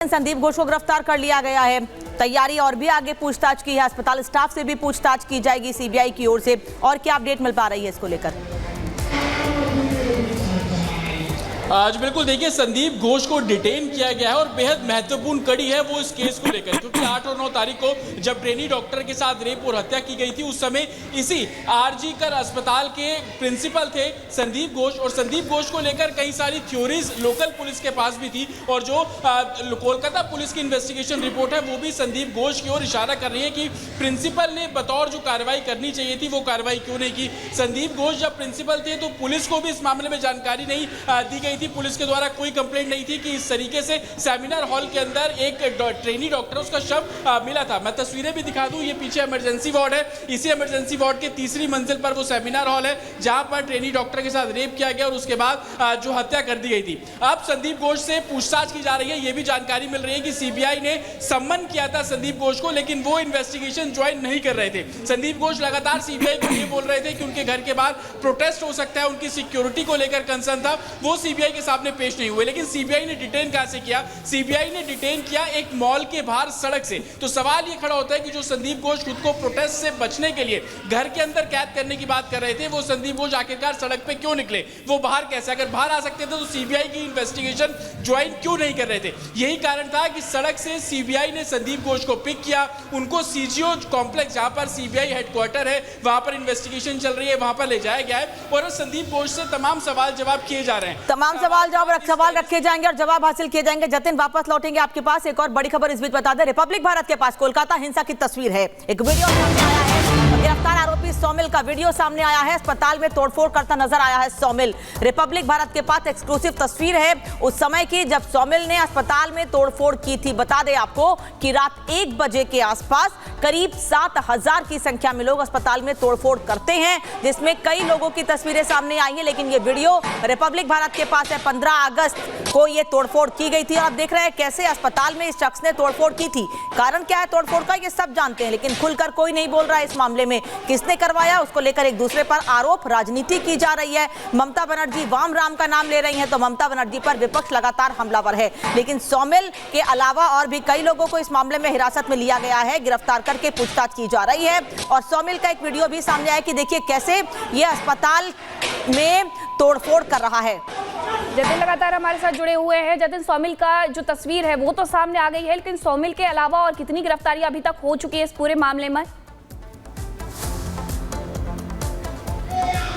संदीप घोष को गिरफ्तार कर लिया गया है। तैयारी और भी आगे पूछताछ की है। अस्पताल स्टाफ से भी पूछताछ की जाएगी सीबीआई की ओर से। और क्या अपडेट मिल पा रही है इसको लेकर? आज बिल्कुल देखिए, संदीप घोष को डिटेन किया गया है और बेहद महत्वपूर्ण कड़ी है वो इस केस को लेकर, क्योंकि 8 और 9 तारीख को जब ट्रेनी डॉक्टर के साथ रेप और हत्या की गई थी उस समय इसी आरजी कर अस्पताल के प्रिंसिपल थे संदीप घोष। और संदीप घोष को लेकर कई सारी थ्योरीज लोकल पुलिस के पास भी थी और जो कोलकाता पुलिस की इन्वेस्टिगेशन रिपोर्ट है वो भी संदीप घोष की ओर इशारा कर रही है कि प्रिंसिपल ने बतौर जो कार्रवाई करनी चाहिए थी वो कार्रवाई क्यों नहीं की। संदीप घोष जब प्रिंसिपल थे तो पुलिस को भी इस मामले में जानकारी नहीं दी गई थी। पुलिस के द्वारा कोई कंप्लेंट नहीं थी कि इस तरीके से सेमिनार हॉल के अंदर एक ट्रेनी डॉक्टर उसका शव मिला था। मैं तस्वीरें भी दिखा दूं, ये पीछे इमरजेंसी वार्ड है। इसी इमरजेंसी वार्ड के तीसरी मंजिल पर वो सेमिनार हॉल है जहां पर ट्रेनी डॉक्टर के साथ रेप किया गया और उसके बाद जो हत्या कर दी गई थी। अब संदीप घोष से पूछताछ की जा रही है। ये भी जानकारी मिल रही है कि सीबीआई ने सम्मन किया था संदीप घोष को, लेकिन वो इन्वेस्टिगेशन ज्वाइन नहीं कर रहे थे। संदीप घोष लगातार सीबीआई को ये बोल रहे थे कि उनके घर के बाहर प्रोटेस्ट हो सकता है, उनकी सिक्योरिटी को लेकर कंसर्न था, वो सीबीआई के सामने पेश नहीं हुए। लेकिन सीबीआई ने डिटेन कैसे किया? सीबीआई ने डिटेन किया एक मॉल के बाहर सड़क से। तो सवाल ये खड़ा होता है कि जो संदीप घोष खुद को प्रोटेस्ट से बचने के लिए घर के अंदर कैद करने की बात कर रहे थे, वो संदीप घोष आखिरकार सड़क पे क्यों निकले? वो बाहर कैसे? अगर बाहर आ सकते थे तो सीबीआई की इन्वेस्टिगेशन ज्वाइन क्यों नहीं कर रहे थे? यही कारण था कि सड़क से सीबीआई ने संदीप घोष को पिक किया, उनको सीजीओ कॉम्प्लेक्स जहां पर सीबीआई हेडक्वार्टर है वहां पर इन्वेस्टिगेशन चल रही है वहां पर ले जाया गया है और संदीप घोष से तमाम सवाल जवाब किए जा रहे हैं। तमाम सवाल रखे जाएंगे और जवाब हासिल किए जाएंगे। जतिन, वापस लौटेंगे आपके पास। एक और बड़ी खबर इस बीच बता दें, रिपब्लिक भारत के पास कोलकाता हिंसा की तस्वीर है। एक वीडियो सामने आया है, गिरफ्तार आरोपी सौमिल का वीडियो सामने आया है। अस्पताल में तोड़फोड़ करता नजर आया है सौमिल। रिपब्लिक भारत के पास एक्सक्लूसिव तस्वीर है उस समय की जब सौमिल ने अस्पताल में तोड़फोड़ की थी। बता दें आपको कि रात 1 बजे के आसपास करीब 7000 की संख्या में लोग अस्पताल में तोड़फोड़ करते हैं, जिसमें कई लोगों की तस्वीरें सामने आई हैं। लेकिन ये वीडियो रिपब्लिक भारत के पास है। 15 अगस्त को ये तोड़फोड़ की गई थी। आप देख रहे हैं कैसे अस्पताल में इस शख्स ने तोड़फोड़ की थी। कारण क्या है तोड़फोड़ का ये सब जानते हैं, लेकिन खुलकर कोई नहीं बोल रहा है इस मामले में। किसने करवाया उसको लेकर एक दूसरे पर आरोप, राजनीति की जा रही है। ममता बनर्जी वाम राम का नाम ले रही हैं, तो ममता बनर्जी पर विपक्ष लगातार हमलावर है। लेकिन सौमिल के अलावा और भी कई लोगों को इस मामले में हिरासत में लिया गया है, गिरफ्तार करके पूछताछ की जा रही है। और सौमिल का एक वीडियो भी सामने आया कि देखिए कैसे ये अस्पताल में तोड़फोड़ कर रहा है। जतिन लगातार हमारे साथ जुड़े हुए हैं। जतिन, सौमिल का जो तस्वीर है वो तो सामने आ गई है, लेकिन सौमिल के अलावा और कितनी गिरफ्तारियां अभी तक हो चुकी है इस पूरे मामले में?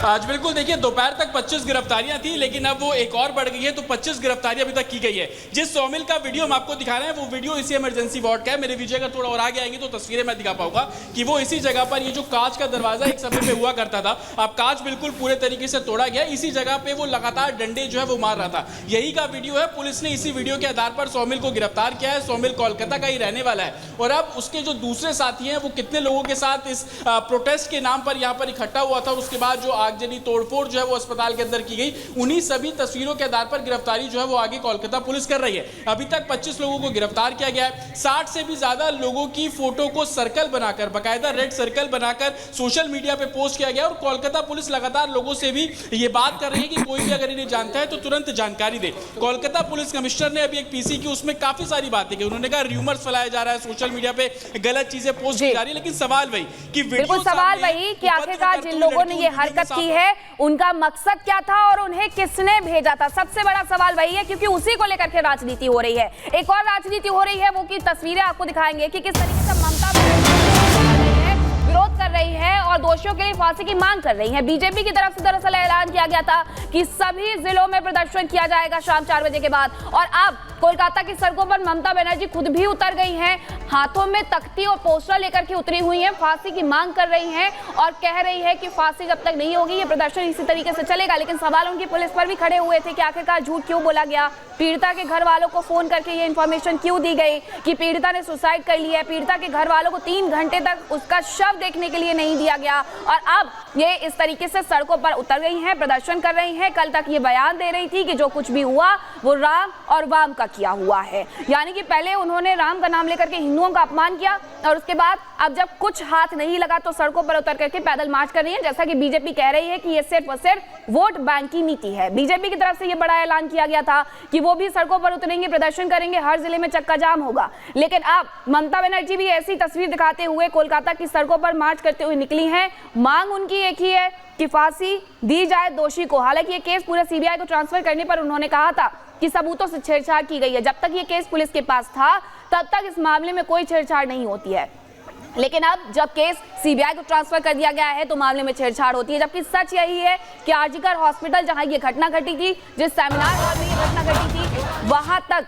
आज बिल्कुल देखिए, दोपहर तक 25 गिरफ्तारियां थी, लेकिन अब वो एक और बढ़ गई है, तो 25 गिरफ्तारियां अभी तक की गई है। जिस सौमिल का वीडियो हम आपको दिखा रहे हैं वो वीडियो इसी इमरजेंसी वार्ड का है। मेरे विजय अगर थोड़ा और आगे आएंगे तो तस्वीरें मैं दिखा पाऊंगा कि वो इसी जगह पर, ये जो कांच का दरवाजा एक समय पे हुआ करता था, अब कांच बिल्कुल पूरे तरीके से तोड़ा गया। इसी जगह पे वो लगातार डंडे जो है वो मार रहा था। यही का वीडियो है। पुलिस ने इसी वीडियो के आधार पर सौमिल को गिरफ्तार किया है। सौमिल कोलकाता का ही रहने वाला है और अब उसके जो दूसरे साथी हैं वो कितने लोगों के साथ इस प्रोटेस्ट के नाम पर यहाँ पर इकट्ठा हुआ था और उसके बाद जो आगजनी तोड़फोड़ जो है वो अस्पताल के अंदर की गई, उन्हीं सभी तस्वीरों के आधार पर गिरफ्तारी जो है वो आगे कोलकाता पुलिस कर रही है। अभी तक 25 लोगों को गिरफ्तार किया गया है। 60 से भी ज्यादा लोगों की फोटो को सर्कल बनाकर, बाकायदा रेड सर्कल बनाकर सोशल मीडिया पे पोस्ट किया गया। और कोलकाता पुलिस लगातार लोगों से भी ये बात कर रही है कि कोई भी अगर इन्हें जानता है तो तुरंत जानकारी दे। कोलकाता पुलिस कमिश्नर ने अभी एक पीसी की, उसमें काफी सारी बातें की। उन्होंने कहा र्यूमर्स फैलाया जा रहा है, सोशल मीडिया पे गलत चीजें पोस्ट की जा रही है, लेकिन सवाल वही कि आखिरकार जिन लोगों ने ये हरकत की है उनका मकसद क्या था और उन्हें किसने भेजा था? सबसे बड़ा सवाल वही है, क्योंकि उसी को लेकर के राजनीति हो रही है। एक और राजनीति हो रही है, वो की तस्वीरें आपको दिखाएंगे कि किस तरीके से ममता विरोध कर रही है और दोषियों के लिए फांसी की मांग कर रही है। बीजेपी की तरफ से दरअसल ऐलान किया गया था कि सभी जिलों में प्रदर्शन किया जाएगा शाम 4 बजे के बाद। और अब कोलकाता की सड़कों पर ममता बनर्जी खुद भी उतर गई हैं, हाथों में तख्ती और पोस्टर लेकर के उतरी हुई हैं, फांसी की मांग कर रही हैं और कह रही है कि फांसी जब तक नहीं होगी ये प्रदर्शन इसी तरीके से चलेगा। लेकिन सवाल उनकी पुलिस पर भी खड़े हुए थे कि आखिरकार झूठ क्यों बोला गया, पीड़िता के घर वालों को फोन करके ये इंफॉर्मेशन क्यों दी गई कि पीड़िता ने सुसाइड कर लिया है, पीड़िता के घर वालों को 3 घंटे तक उसका शव देखने के लिए नहीं दिया गया। और अब ये इस तरीके से सड़कों पर उतर गई हैं, प्रदर्शन कर रही हैं। कल तक ये बयान दे रही थी कि जो कुछ भी हुआ वो राम और वाम का किया हुआ है। यानी कि पहले उन्होंने राम का नाम लेकर के हिंदुओं का अपमान किया और उसके बाद अब जब कुछ हाथ नहीं लगा तो सड़कों पर उतर करके पैदल मार्च कर रही है। जैसा कि बीजेपी कह रही है कि ये सिर्फ और सिर्फ वोट बैंक की नीति है। बीजेपी की तरफ से ये बड़ा ऐलान किया गया था कि वो भी सड़कों पर उतरेंगे, प्रदर्शन करेंगे, हर जिले में चक्का जाम होगा। लेकिन अब ममता बनर्जी भी ऐसी तस्वीर दिखाते हुए कोलकाता की सड़कों पर मार्च करते हुए निकली हैं। मांग उनकी एक ही है कि फांसी दी जाए दोषी को। हालांकि ये केस पूरे सीबीआई को ट्रांसफर करने पर उन्होंने कहा था कि सबूतों से छेड़छाड़ की गई है। जब तक ये केस पुलिस के पास था तब तक इस मामले में कोई छेड़छाड़ नहीं होती है, लेकिन अब जब केस सीबीआई को ट्रांसफर कर दिया गया है तो मामले में छेड़छाड़ होती है। जबकि सच यही है कि आरजीकर हॉस्पिटल जहां ये घटना घटी थी, जिस सेमिनार हॉल में ये घटना घटी थी, वहां तक,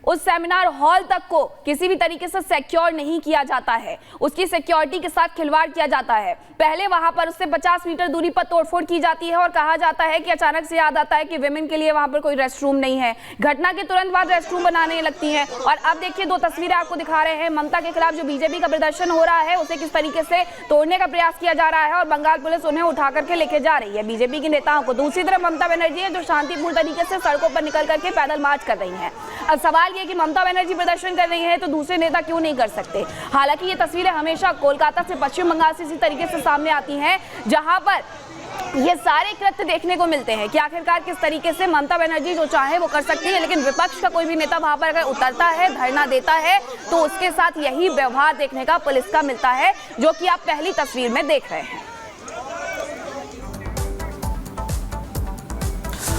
उस सेमिनार हॉल तक को किसी भी तरीके से सिक्योर नहीं किया जाता है। उसकी सिक्योरिटी के साथ खिलवाड़ किया जाता है। पहले वहां पर उससे 50 मीटर दूरी पर तोड़फोड़ की जाती है और कहा जाता है कि अचानक से याद आता है कि विमेन के लिए वहां पर कोई रेस्टरूम नहीं है। घटना के तुरंत बाद रेस्टरूम बनाने लगती हैं। और अब देखिए, दो तस्वीरें आपको दिखा रहे हैं। ममता के खिलाफ जो बीजेपी का प्रदर्शन हो रहा है उसे किस तरीके से तोड़ने का प्रयास किया जा रहा है और बंगाल पुलिस उन्हें उठा करके लेके जा रही है, बीजेपी के नेताओं को। दूसरी तरफ ममता बनर्जी है जो शांतिपूर्ण तरीके से सड़कों पर निकल करके पैदल मार्च कर रही है। अब सवाल ये कि ममता बनर्जी प्रदर्शन कर रही है तो दूसरे नेता क्यों नहीं कर सकते। हालांकि ये तस्वीरें हमेशा कोलकाता से पश्चिम बंगाल से इसी तरीके से सामने आती हैं, जहां पर ये सारे कृत्य देखने को मिलते हैं कि आखिरकार किस तरीके से ममता बनर्जी जो चाहे वो कर सकती है। लेकिन विपक्ष का कोई भी नेता वहां पर अगर उतरता है, धरना देता है, तो उसके साथ यही व्यवहार देखने का पुलिस का मिलता है, जो कि आप पहली तस्वीर में देख रहे हैं।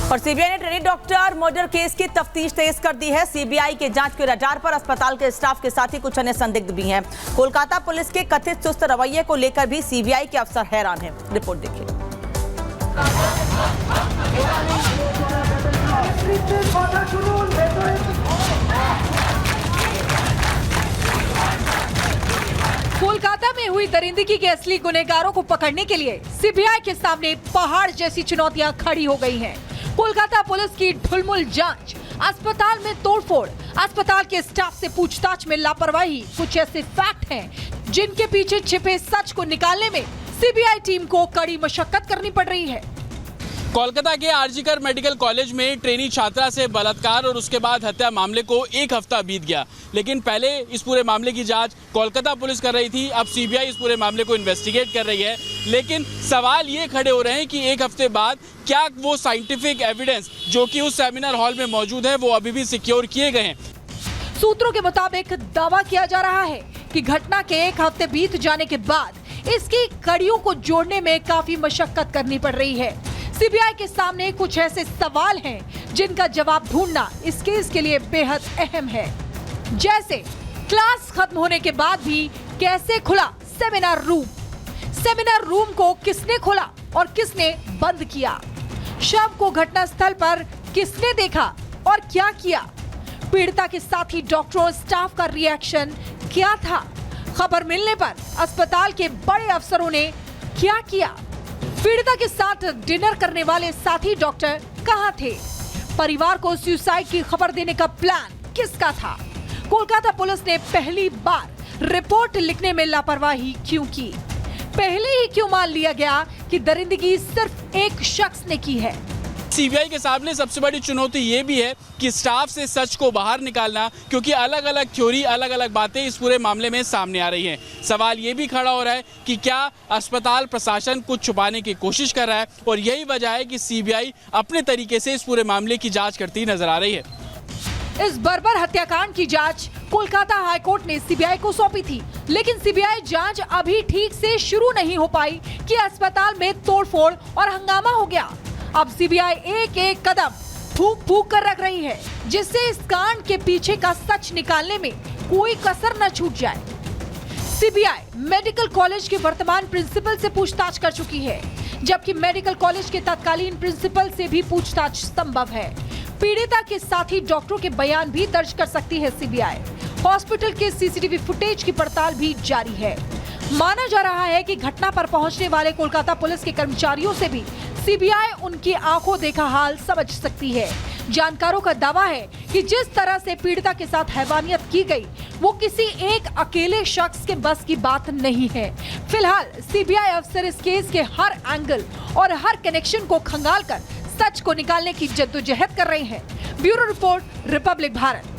और सीबीआई ने ट्रेनी डॉक्टर मर्डर केस की तफ्तीश तेज कर दी है। सीबीआई के जांच के रडार पर अस्पताल के स्टाफ के साथ ही कुछ अन्य संदिग्ध भी हैं। कोलकाता पुलिस के कथित सुस्त रवैये को लेकर भी सीबीआई के अफसर हैरान हैं। रिपोर्ट देखिए। कोलकाता में हुई दरिंदगी के असली गुनहगारों को पकड़ने के लिए सीबीआई के सामने पहाड़ जैसी चुनौतियां खड़ी हो गई हैं। कोलकाता पुलिस की ढुलमुल जांच, अस्पताल में तोड़फोड़, अस्पताल के स्टाफ से पूछताछ में लापरवाही कुछ ऐसे फैक्ट हैं जिनके पीछे छिपे सच को निकालने में सीबीआई टीम को कड़ी मशक्कत करनी पड़ रही है। कोलकाता के आरजीकर मेडिकल कॉलेज में ट्रेनी छात्रा से बलात्कार और उसके बाद हत्या मामले को एक हफ्ता बीत गया, लेकिन पहले इस पूरे मामले की जांच कोलकाता पुलिस कर रही थी। अब सीबीआई इस पूरे मामले को इन्वेस्टिगेट कर रही है। लेकिन सवाल ये खड़े हो रहे हैं कि एक हफ्ते बाद क्या वो साइंटिफिक एविडेंस जो कि उस सेमिनार हॉल में मौजूद है वो अभी भी सिक्योर किए गए हैं। सूत्रों के मुताबिक दावा किया जा रहा है कि घटना के एक हफ्ते बीत जाने के बाद इसकी कड़ियों को जोड़ने में काफी मशक्कत करनी पड़ रही है। सीबीआई के सामने कुछ ऐसे सवाल हैं जिनका जवाब ढूंढना इस केस के लिए बेहद अहम है। जैसे क्लास खत्म होने के बाद भी कैसे खुला सेमिनार रूम, सेमिनार रूम को किसने खोला और किसने बंद किया, शव को घटनास्थल पर किसने देखा और क्या किया, पीड़िता के साथी डॉक्टरों स्टाफ का रिएक्शन क्या था, खबर मिलने पर अस्पताल के बड़े अफसरों ने क्या किया, पीड़िता के साथ डिनर करने वाले साथी डॉक्टर कहां थे, परिवार को सुसाइड की खबर देने का प्लान किसका था। कोलकाता पुलिस ने पहली बार रिपोर्ट लिखने में लापरवाही क्यों की, पहले ही क्यों मान लिया गया कि दरिंदगी सिर्फ एक शख्स ने की है। सीबीआई के सामने सबसे बड़ी चुनौती ये भी है कि स्टाफ से सच को बाहर निकालना, क्योंकि अलग अलग थ्योरी, अलग अलग बातें इस पूरे मामले में सामने आ रही हैं। सवाल ये भी खड़ा हो रहा है कि क्या अस्पताल प्रशासन कुछ छुपाने की कोशिश कर रहा है, और यही वजह है कि सीबीआई अपने तरीके से इस पूरे मामले की जांच करती नजर आ रही है। इस बर्बर हत्याकांड की जांच कोलकाता हाईकोर्ट ने सीबीआई को सौंपी थी, लेकिन सीबीआई जांच अभी ठीक से शुरू नहीं हो पाई कि अस्पताल में तोड़फोड़ और हंगामा हो गया। अब सीबीआई एक एक कदम फूंक फूंक कर रख रही है, जिससे इस कांड के पीछे का सच निकालने में कोई कसर न छूट जाए। सीबीआई मेडिकल कॉलेज के वर्तमान प्रिंसिपल से पूछताछ कर चुकी है, जबकि मेडिकल कॉलेज के तत्कालीन प्रिंसिपल से भी पूछताछ संभव है। पीड़िता के साथी डॉक्टरों के बयान भी दर्ज कर सकती है सीबीआई। हॉस्पिटल के सीसीटीवी फुटेज की पड़ताल भी जारी है। माना जा रहा है कि घटना पर पहुंचने वाले कोलकाता पुलिस के कर्मचारियों से भी सीबीआई उनकी आंखों देखा हाल समझ सकती है। जानकारों का दावा है कि जिस तरह से पीड़िता के साथ हैवानियत की गई, वो किसी एक अकेले शख्स के बस की बात नहीं है। फिलहाल सीबीआई अफसर इस केस के हर एंगल और हर कनेक्शन को खंगालकर सच को निकालने की जद्दोजहद कर रहे हैं। Bureau report, Republic Bharat.